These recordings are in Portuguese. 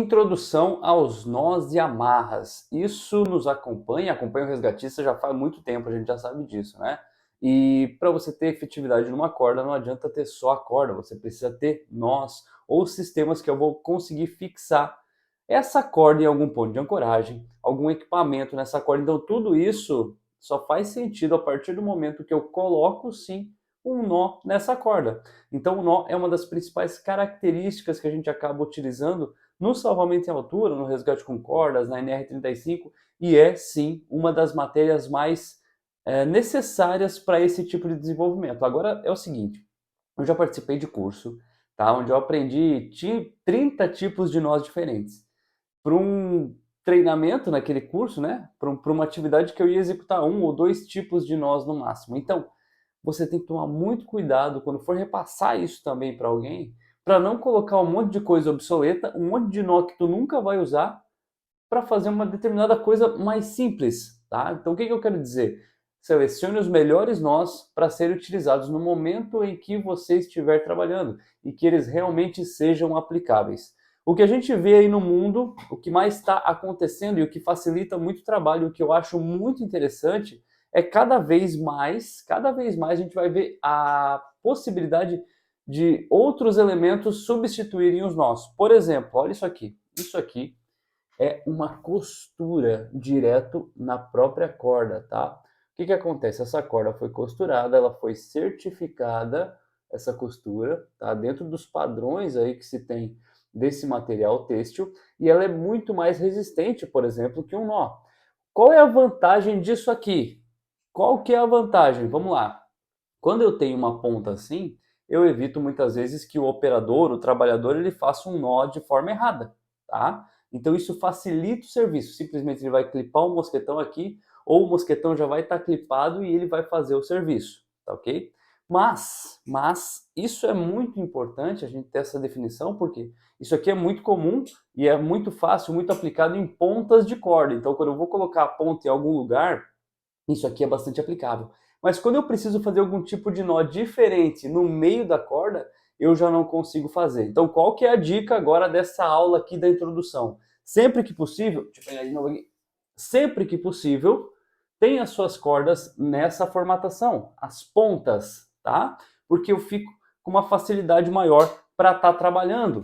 Introdução aos nós e amarras. Isso nos acompanha o resgatista já faz muito tempo, a gente já sabe disso, né? E para você ter efetividade numa corda, não adianta ter só a corda, você precisa ter nós ou sistemas que eu vou conseguir fixar essa corda em algum ponto de ancoragem, algum equipamento nessa corda. Então, tudo isso só faz sentido a partir do momento que eu coloco, sim, um nó nessa corda. Então, o nó é uma das principais características que a gente acaba utilizando no salvamento em altura, no resgate com cordas, na NR35, e é sim uma das matérias mais necessárias para esse tipo de desenvolvimento. Agora é o seguinte, eu já participei de curso, tá, onde eu aprendi 30 tipos de nós diferentes. Para um treinamento naquele curso, né, para uma atividade que eu ia executar um ou dois tipos de nós no máximo. Então, você tem que tomar muito cuidado quando for repassar isso também para alguém, para não colocar um monte de coisa obsoleta, um monte de nó que tu nunca vai usar, para fazer uma determinada coisa mais simples, tá? Então, o que eu quero dizer? Selecione os melhores nós para serem utilizados no momento em que você estiver trabalhando e que eles realmente sejam aplicáveis. O que a gente vê aí no mundo, o que mais está acontecendo e o que facilita muito o trabalho, o que eu acho muito interessante, é cada vez mais a gente vai ver a possibilidade de outros elementos substituírem os nós. Por exemplo, olha isso aqui. Isso aqui é uma costura direto na própria corda, tá? O que que acontece? Essa corda foi costurada, ela foi certificada, essa costura, tá? Dentro dos padrões aí que se tem desse material têxtil, e ela é muito mais resistente, por exemplo, que um nó. Qual é a vantagem disso aqui? Qual que é a vantagem? Vamos lá. Quando eu tenho uma ponta assim, eu evito muitas vezes que o operador, o trabalhador, ele faça um nó de forma errada, tá? Então isso facilita o serviço. Simplesmente ele vai clipar o mosquetão aqui, ou o mosquetão já vai estar clipado e ele vai fazer o serviço, tá ok? Mas isso é muito importante a gente ter essa definição, porque isso aqui é muito comum e é muito fácil, muito aplicado em pontas de corda. Então, quando eu vou colocar a ponta em algum lugar, isso aqui é bastante aplicável. Mas quando eu preciso fazer algum tipo de nó diferente no meio da corda, eu já não consigo fazer. Então, qual que é a dica agora dessa aula aqui da introdução? Sempre que possível, deixa eu pegar de novo aqui. Sempre que possível, tenha as suas cordas nessa formatação, as pontas, tá? Porque eu fico com uma facilidade maior para estar trabalhando.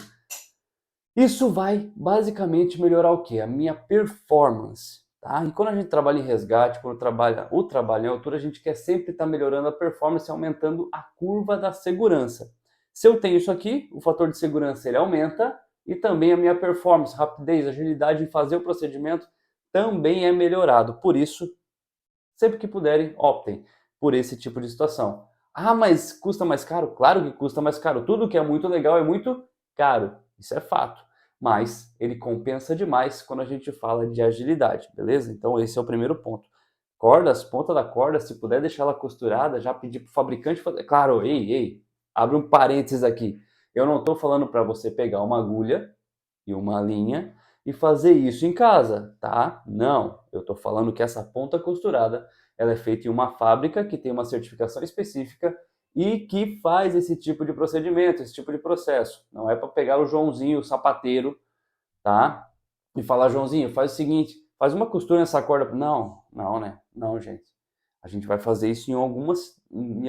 Isso vai basicamente melhorar o quê? A minha performance, tá? E quando a gente trabalha em resgate, quando trabalha o trabalho em altura, a gente quer sempre estar melhorando a performance, aumentando a curva da segurança. Se eu tenho isso aqui, o fator de segurança ele aumenta e também a minha performance, rapidez, agilidade em fazer o procedimento também é melhorado. Por isso, sempre que puderem, optem por esse tipo de situação. Ah, mas custa mais caro? Claro que custa mais caro. Tudo que é muito legal é muito caro. Isso é fato. Mas ele compensa demais quando a gente fala de agilidade, beleza? Então esse é o primeiro ponto. Cordas, ponta da corda, se puder deixar ela costurada, já pedir para o fabricante fazer. Claro, ei, abre um parênteses aqui. Eu não estou falando para você pegar uma agulha e uma linha e fazer isso em casa, tá? Não, eu estou falando que essa ponta costurada ela é feita em uma fábrica que tem uma certificação específica e que faz esse tipo de procedimento, esse tipo de processo. Não é para pegar o Joãozinho, o sapateiro, tá? E falar, Joãozinho, faz o seguinte, faz uma costura nessa corda. Não, não, né? Não, gente. A gente vai fazer isso em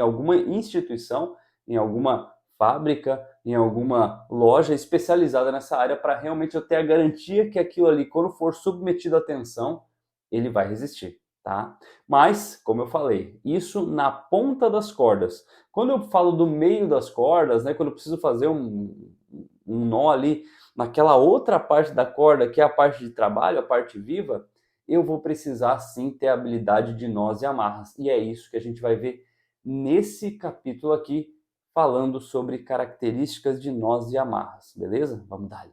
alguma instituição, em alguma fábrica, em alguma loja especializada nessa área para realmente eu ter a garantia que aquilo ali, quando for submetido à tensão, ele vai resistir, tá? Mas, como eu falei, isso na ponta das cordas. Quando eu falo do meio das cordas, né, quando eu preciso fazer um nó ali naquela outra parte da corda, que é a parte de trabalho, a parte viva, eu vou precisar sim ter a habilidade de nós e amarras. E é isso que a gente vai ver nesse capítulo aqui, falando sobre características de nós e amarras, beleza? Vamos dar.